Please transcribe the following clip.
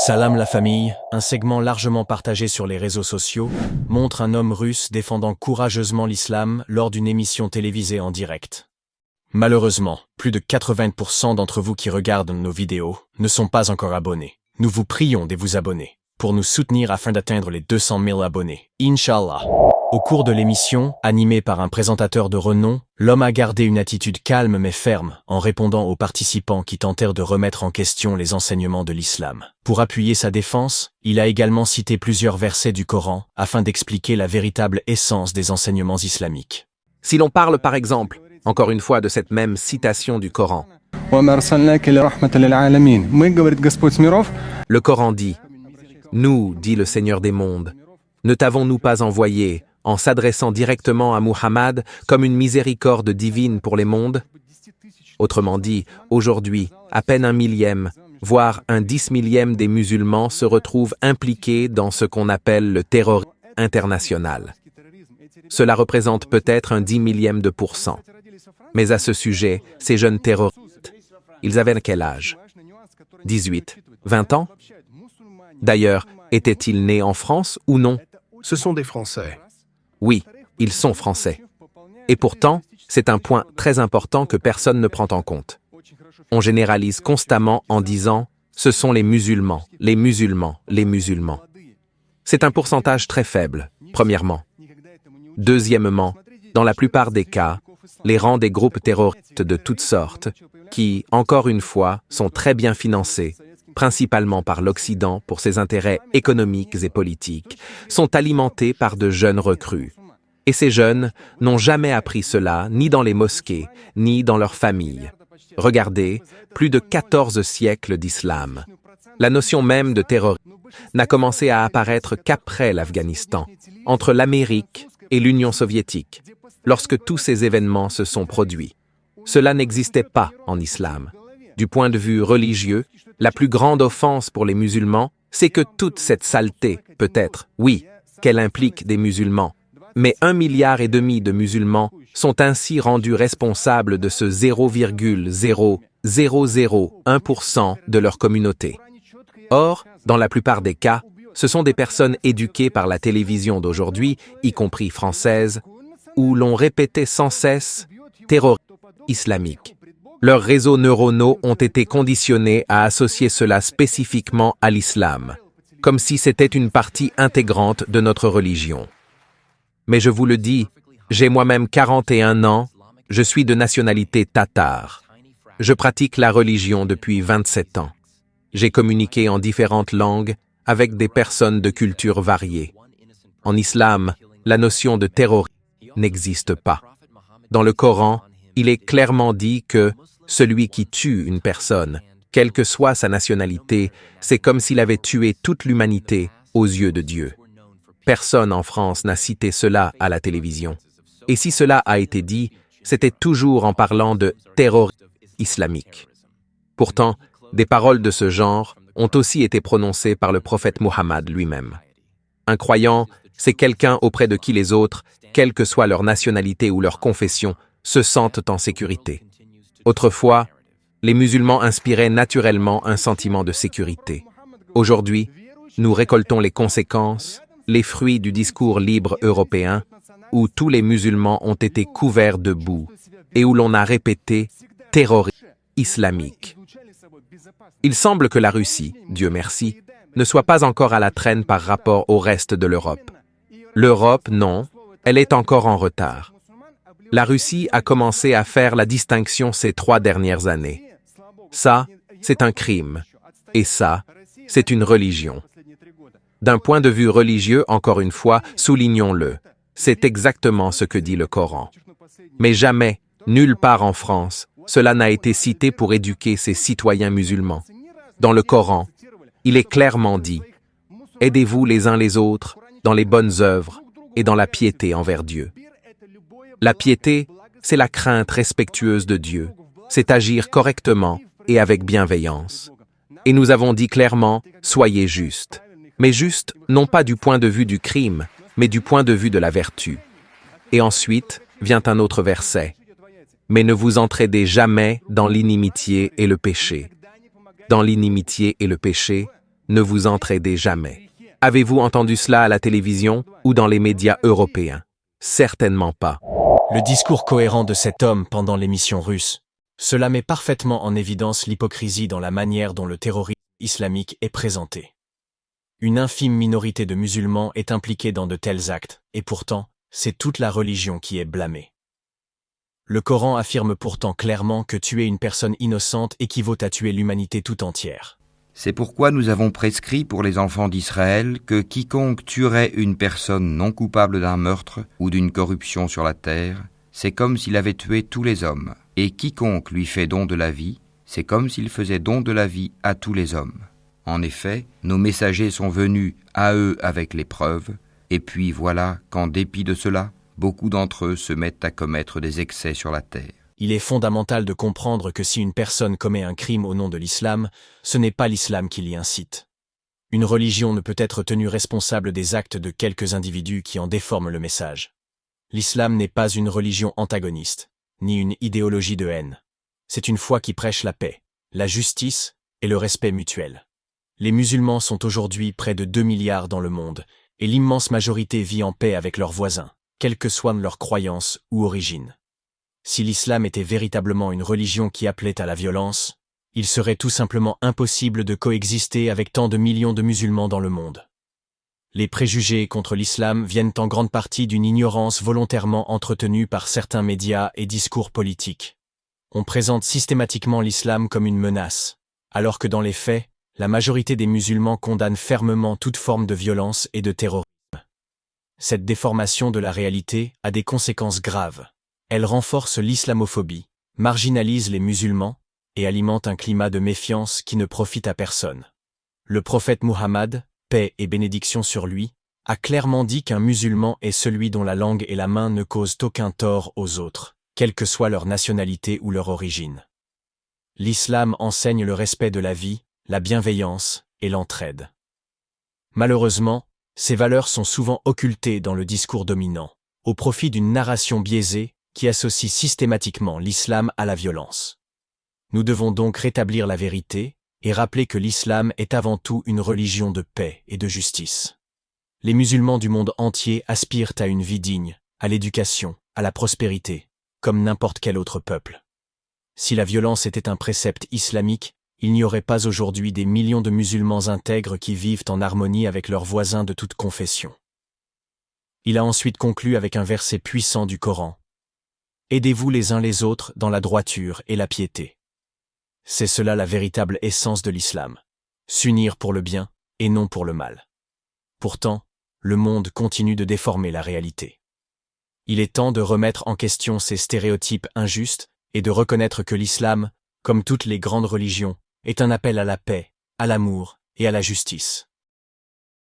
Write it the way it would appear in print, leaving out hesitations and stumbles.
Salam la famille, un segment largement partagé sur les réseaux sociaux, montre un homme russe défendant courageusement l'islam lors d'une émission télévisée en direct. Malheureusement, plus de 80% d'entre vous qui regardent nos vidéos ne sont pas encore abonnés. Nous vous prions de vous abonner pour nous soutenir afin d'atteindre les 200 000 abonnés. Inch'Allah. Au cours de l'émission, animée par un présentateur de renom, l'homme a gardé une attitude calme mais ferme en répondant aux participants qui tentèrent de remettre en question les enseignements de l'islam. Pour appuyer sa défense, il a également cité plusieurs versets du Coran afin d'expliquer la véritable essence des enseignements islamiques. Si l'on parle par exemple, encore une fois de cette même citation du Coran, le Coran dit « Nous, dit le Seigneur des mondes, ne t'avons-nous pas envoyé en s'adressant directement à Muhammad comme une miséricorde divine pour les mondes ?» Autrement dit, aujourd'hui, à peine 1/1000, voire 1/10 000 des musulmans se retrouvent impliqués dans ce qu'on appelle le terrorisme international. Cela représente peut-être 1/10 000 %. Mais à ce sujet, ces jeunes terroristes, ils avaient quel âge? 18, 20 ans? D'ailleurs, étaient-ils nés en France ou non? Ce sont des Français. Oui, ils sont français. Et pourtant, c'est un point très important que personne ne prend en compte. On généralise constamment en disant « ce sont les musulmans, les musulmans, les musulmans ». C'est un pourcentage très faible, premièrement. Deuxièmement, dans la plupart des cas, les rangs des groupes terroristes de toutes sortes, qui, encore une fois, sont très bien financés, principalement par l'Occident pour ses intérêts économiques et politiques, sont alimentés par de jeunes recrues. Et ces jeunes n'ont jamais appris cela ni dans les mosquées, ni dans leurs familles. Regardez, plus de 14 siècles d'islam. La notion même de terrorisme n'a commencé à apparaître qu'après l'Afghanistan, entre l'Amérique et l'Union soviétique, lorsque tous ces événements se sont produits. Cela n'existait pas en islam. Du point de vue religieux, la plus grande offense pour les musulmans, c'est que toute cette saleté, peut-être, oui, qu'elle implique des musulmans, mais 1,5 milliard de musulmans sont ainsi rendus responsables de ce 0,0001% de leur communauté. Or, dans la plupart des cas, ce sont des personnes éduquées par la télévision d'aujourd'hui, y compris française, où l'on répétait sans cesse « terrorisme islamique ». Leurs réseaux neuronaux ont été conditionnés à associer cela spécifiquement à l'islam, comme si c'était une partie intégrante de notre religion. Mais je vous le dis, j'ai moi-même 41 ans, je suis de nationalité tatare. Je pratique la religion depuis 27 ans. J'ai communiqué en différentes langues avec des personnes de cultures variées. En islam, la notion de terrorisme n'existe pas. Dans le Coran, il est clairement dit que celui qui tue une personne, quelle que soit sa nationalité, c'est comme s'il avait tué toute l'humanité aux yeux de Dieu. Personne en France n'a cité cela à la télévision. Et si cela a été dit, c'était toujours en parlant de terrorisme islamique. Pourtant, des paroles de ce genre ont aussi été prononcées par le prophète Muhammad lui-même. Un croyant, c'est quelqu'un auprès de qui les autres, quelle que soit leur nationalité ou leur confession, se sentent en sécurité. Autrefois, les musulmans inspiraient naturellement un sentiment de sécurité. Aujourd'hui, nous récoltons les conséquences, les fruits du discours libre européen, où tous les musulmans ont été couverts de boue et où l'on a répété « terrorisme islamique ». Il semble que la Russie, Dieu merci, ne soit pas encore à la traîne par rapport au reste de l'Europe. L'Europe, non, elle est encore en retard. La Russie a commencé à faire la distinction ces 3 dernières années. Ça, c'est un crime. Et ça, c'est une religion. D'un point de vue religieux, encore une fois, soulignons-le. C'est exactement ce que dit le Coran. Mais jamais, nulle part en France, cela n'a été cité pour éduquer ses citoyens musulmans. Dans le Coran, il est clairement dit « Aidez-vous les uns les autres dans les bonnes œuvres et dans la piété envers Dieu ». La piété, c'est la crainte respectueuse de Dieu, c'est agir correctement et avec bienveillance. Et nous avons dit clairement « Soyez justes ». Mais juste, non pas du point de vue du crime, mais du point de vue de la vertu. Et ensuite, vient un autre verset. « Mais ne vous entraidez jamais dans l'inimitié et le péché. Dans l'inimitié et le péché, ne vous entraidez jamais. Avez-vous entendu cela à la télévision ou dans les médias européens? Certainement pas. Le discours cohérent de cet homme pendant l'émission russe, cela met parfaitement en évidence l'hypocrisie dans la manière dont le terrorisme islamique est présenté. Une infime minorité de musulmans est impliquée dans de tels actes, et pourtant, c'est toute la religion qui est blâmée. Le Coran affirme pourtant clairement que tuer une personne innocente équivaut à tuer l'humanité tout entière. C'est pourquoi nous avons prescrit pour les enfants d'Israël que quiconque tuerait une personne non coupable d'un meurtre ou d'une corruption sur la terre, c'est comme s'il avait tué tous les hommes. Et quiconque lui fait don de la vie, c'est comme s'il faisait don de la vie à tous les hommes. En effet, nos messagers sont venus à eux avec les preuves, et puis voilà qu'en dépit de cela, beaucoup d'entre eux se mettent à commettre des excès sur la terre. Il est fondamental de comprendre que si une personne commet un crime au nom de l'islam, ce n'est pas l'islam qui l'y incite. Une religion ne peut être tenue responsable des actes de quelques individus qui en déforment le message. L'islam n'est pas une religion antagoniste, ni une idéologie de haine. C'est une foi qui prêche la paix, la justice et le respect mutuel. Les musulmans sont aujourd'hui près de 2 milliards dans le monde, et l'immense majorité vit en paix avec leurs voisins, quelle que soit leur croyance ou origine. Si l'islam était véritablement une religion qui appelait à la violence, il serait tout simplement impossible de coexister avec tant de millions de musulmans dans le monde. Les préjugés contre l'islam viennent en grande partie d'une ignorance volontairement entretenue par certains médias et discours politiques. On présente systématiquement l'islam comme une menace, alors que dans les faits, la majorité des musulmans condamnent fermement toute forme de violence et de terrorisme. Cette déformation de la réalité a des conséquences graves. Elle renforce l'islamophobie, marginalise les musulmans et alimente un climat de méfiance qui ne profite à personne. Le prophète Muhammad, paix et bénédiction sur lui, a clairement dit qu'un musulman est celui dont la langue et la main ne causent aucun tort aux autres, quelle que soit leur nationalité ou leur origine. L'islam enseigne le respect de la vie, la bienveillance et l'entraide. Malheureusement, ces valeurs sont souvent occultées dans le discours dominant, au profit d'une narration biaisée qui associe systématiquement l'islam à la violence. Nous devons donc rétablir la vérité et rappeler que l'islam est avant tout une religion de paix et de justice. Les musulmans du monde entier aspirent à une vie digne, à l'éducation, à la prospérité, comme n'importe quel autre peuple. Si la violence était un précepte islamique, il n'y aurait pas aujourd'hui des millions de musulmans intègres qui vivent en harmonie avec leurs voisins de toute confession. Il a ensuite conclu avec un verset puissant du Coran. Aidez-vous les uns les autres dans la droiture et la piété. C'est cela la véritable essence de l'islam. S'unir pour le bien et non pour le mal. Pourtant, le monde continue de déformer la réalité. Il est temps de remettre en question ces stéréotypes injustes et de reconnaître que l'islam, comme toutes les grandes religions, est un appel à la paix, à l'amour et à la justice.